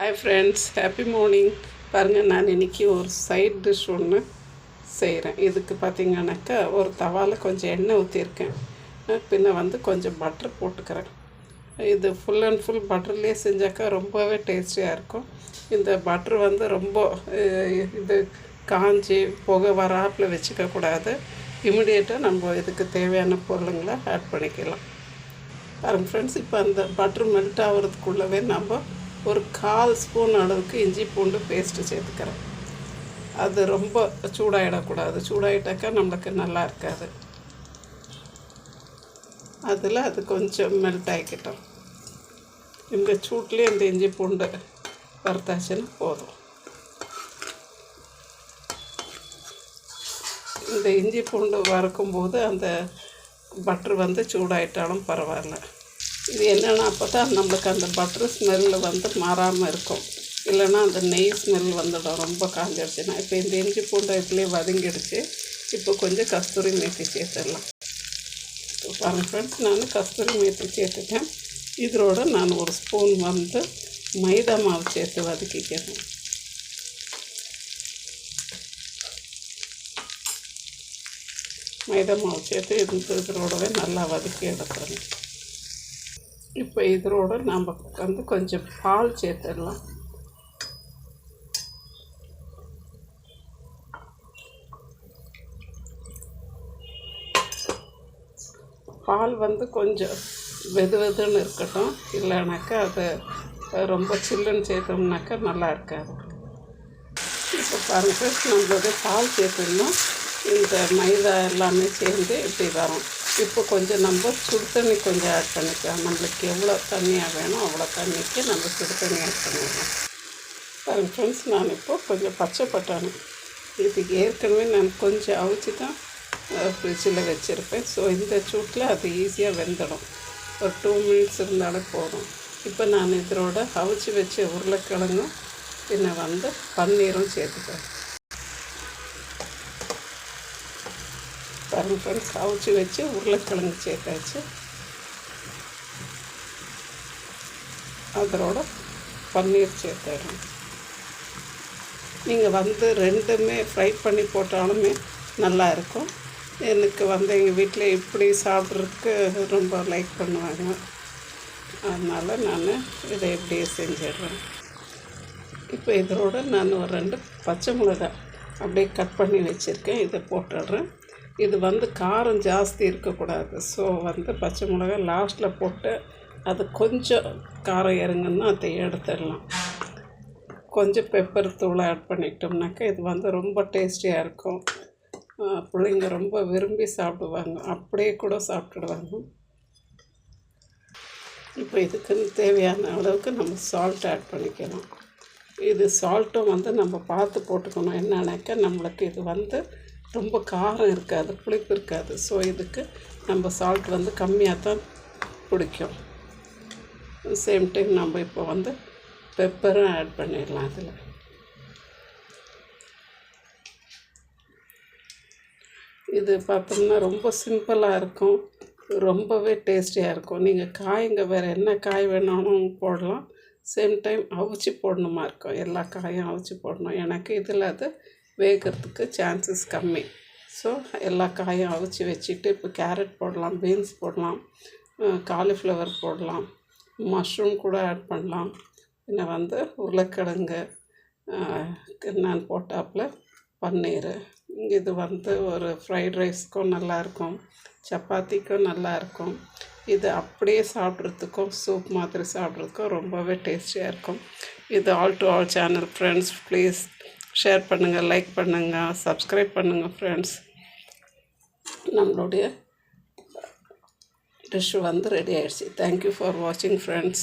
Hi friends, happy morning. பாருங்கள், நான் இன்றைக்கி ஒரு சைட் டிஷ் ஒன்று செய்கிறேன். இதுக்கு பார்த்திங்கனாக்கா ஒரு தவாவில் கொஞ்சம் எண்ணெய் ஊற்றிருக்கேன். பின்ன கொஞ்சம் பட்டர் போட்டுக்கிறேன். இது ஃபுல் அண்ட் ஃபுல் பட்டர்லேயே செஞ்சாக்கா ரொம்பவே டேஸ்டியாக இருக்கும். இந்த பட்டர் ரொம்ப இது காஞ்சி புகை வராப்பில் வச்சுக்கக்கூடாது. இமிடியேட்டாக நம்ம இதுக்கு தேவையான பொருளுங்களை ஆட் பண்ணிக்கலாம். பாருங்கள் ஃப்ரெண்ட்ஸ், இப்போ அந்த பட்டர் மெல்ட் ஆகிறதுக்குள்ளவே நம்ம ஒரு 1/4 ஸ்பூன் அளவுக்கு இஞ்சி பூண்டு பேஸ்ட்டு சேர்த்துக்கிறேன். அது ரொம்ப சூடாகிடக்கூடாது. சூடாகிட்டாக்கா நம்மளுக்கு நல்லா இருக்காது. அதில் அது கொஞ்சம் மெல்ட் ஆகிக்கிட்டோம். இந்த சூட்லேயே இந்த இஞ்சி பூண்டு வறுத்தாச்சுன்னு போதும். இந்த இஞ்சி பூண்டு வறுக்கும்போது அந்த பட்டர் சூடாயிட்டாலும் பரவாயில்ல. இது என்னென்னா அப்போ தான் நம்மளுக்கு அந்த பட்டர் ஸ்மெல்லு மாறாமல் இருக்கும். இல்லைன்னா அந்த நெய் ஸ்மெல் வந்துடும் ரொம்ப காஞ்சிடுச்சுன்னா. இப்போ இந்த இஞ்சி பூண்டு இதுலேயே வதங்கிடுச்சு. இப்போ கொஞ்சம் கஸ்தூரி மேத்தி சேர்த்துடலாம். பாருங்கள் ஃப்ரெண்ட்ஸ், நான் கஸ்தூரி மேத்தி சேர்த்துட்டேன். இதோட நான் ஒரு ஸ்பூன் மைதா மாவு சேர்த்து வதக்கிக்கிறேன். மைதா மாவு சேர்த்து இதோடவே நல்லா வதக்கி எடுத்துறேன். இப்போ இதோட நம்ம கொஞ்சம் பால் சேர்த்துடலாம். பால் கொஞ்சம் வெதுன்னு இருக்கட்டும். இல்லைனாக்கா அது ரொம்ப சில்லுன்னு சேர்த்தோம்னாக்கா நல்லா இருக்காது. இப்போ பாருங்கள், நம்மளோட பால் சேர்த்துடணும். இந்த மைதா எல்லாமே சேர்ந்து இப்படி வரும். இப்போ கொஞ்சம் நம்ம சுடு தண்ணி கொஞ்சம் ஆட் பண்ணிக்கலாம். நம்மளுக்கு எவ்வளோ தண்ணியாக வேணும் அவ்வளோ தண்ணிக்கு நம்ம சுடு தண்ணி ஆட் பண்ணிடலாம். பாருங்கள் ஃப்ரெண்ட்ஸ், நான் இப்போது கொஞ்சம் பச்சை பட்டாணி இதுக்கு ஏற்கனவே நான் கொஞ்சம் அவிச்சு தான் ஃப்ரிட்ஜில் வச்சுருப்பேன். ஸோ இந்த சூட்டில் அது ஈஸியாக வெந்துடும். ஒரு 2 மினிட்ஸ் இருந்தாலே போதும். இப்போ நான் இதோட அவிச்சு வச்ச உருளைக்கிழங்கும் பின்ன பன்னீரும் சேர்த்துக்கிறேன். பாருங்கள் ஃப்ரெண்ட்ஸ், அவிச்சு வச்சு உருளைக்கிழங்கு சேர்த்தாச்சு. அதோட பன்னீர் சேர்த்துடுறோம். நீங்கள் ரெண்டுமே ஃப்ரை பண்ணி போட்டாலுமே நல்லா இருக்கும். எனக்கு எங்கள் வீட்டில் இப்படி சாப்பிட்றதுக்கு ரொம்ப லைக் பண்ணுவாங்க. அதனால் நான் இதை இப்படியே செஞ்சிடுறேன். இப்போ இதோட நான் ஒரு 2 பச்சை மிளகாய் அப்படியே கட் பண்ணி வச்சுருக்கேன். இதை போட்டுடுறேன். இது காரம் ஜாஸ்தி இருக்கக்கூடாது. ஸோ பச்சை மிளகாய் லாஸ்ட்டில் போட்டு அது கொஞ்சம் காரம் இறங்குன்னா அதை எடுத்துடலாம். கொஞ்சம் பெப்பர் தூளை ஆட் பண்ணிக்கிட்டோம்னாக்கா இது ரொம்ப டேஸ்டியாக இருக்கும். பிள்ளைங்க ரொம்ப விரும்பி சாப்பிடுவாங்க. அப்படியே கூட சாப்பிட்டுடுவாங்க. இப்போ இதுக்குன்னு தேவையான அளவுக்கு நம்ம சால்ட் ஆட் பண்ணிக்கலாம். இது சால்ட்டும் நம்ம பார்த்து போட்டுக்கணும். என்னன்னாக்கா நம்மளுக்கு இது ரொம்ப காரம் இருக்காது, புளிப்பு இருக்காது. ஸோ இதுக்கு நம்ம சால்ட் கம்மியாக தான் பிடிக்கும். சேம் டைம் நம்ம இப்போ பெப்பரும் ஆட் பண்ணிடலாம். அதில் இது பார்த்தோம்னா ரொம்ப சிம்பிளாக இருக்கும், ரொம்பவே டேஸ்டியாக இருக்கும். நீங்கள் காய்ங்க வேறு என்ன காய் வேணாலும் போடலாம். சேம் டைம் அவிச்சு போடணுமா இருக்கும். எல்லா காயும் அவிச்சு போடணும். எனக்கு இதில் அது வேகிறதுக்கு சான்சஸ் கம்மி. ஸோ எல்லா காயும் அவிச்சு வச்சுட்டு இப்போ கேரட் போடலாம், பீன்ஸ் போடலாம், காலிஃப்ளவர் போடலாம், மஷ்ரூம் கூட ஆட் பண்ணலாம். பின்ன உருளைக்கிழங்கு நான் போட்டாப்பில் பன்னீர். இது ஒரு ஃப்ரைட் ரைஸ்க்கும் நல்லாயிருக்கும், சப்பாத்திக்கும் நல்லாயிருக்கும். இது அப்படியே சாப்பிட்றதுக்கும் சூப் மாதிரி சாப்பிட்றதுக்கும் ரொம்பவே டேஸ்டியாக இருக்கும். இது all to all channel friends. Please share பண்ணுங்கள், லைக் பண்ணுங்கள், சப்ஸ்கிரைப் பண்ணுங்கள் ஃப்ரெண்ட்ஸ். நம்மளுடைய டிஷ் ரெடி ஆகிடுச்சு. தேங்க்யூ ஃபார் வாட்சிங் ஃப்ரெண்ட்ஸ்.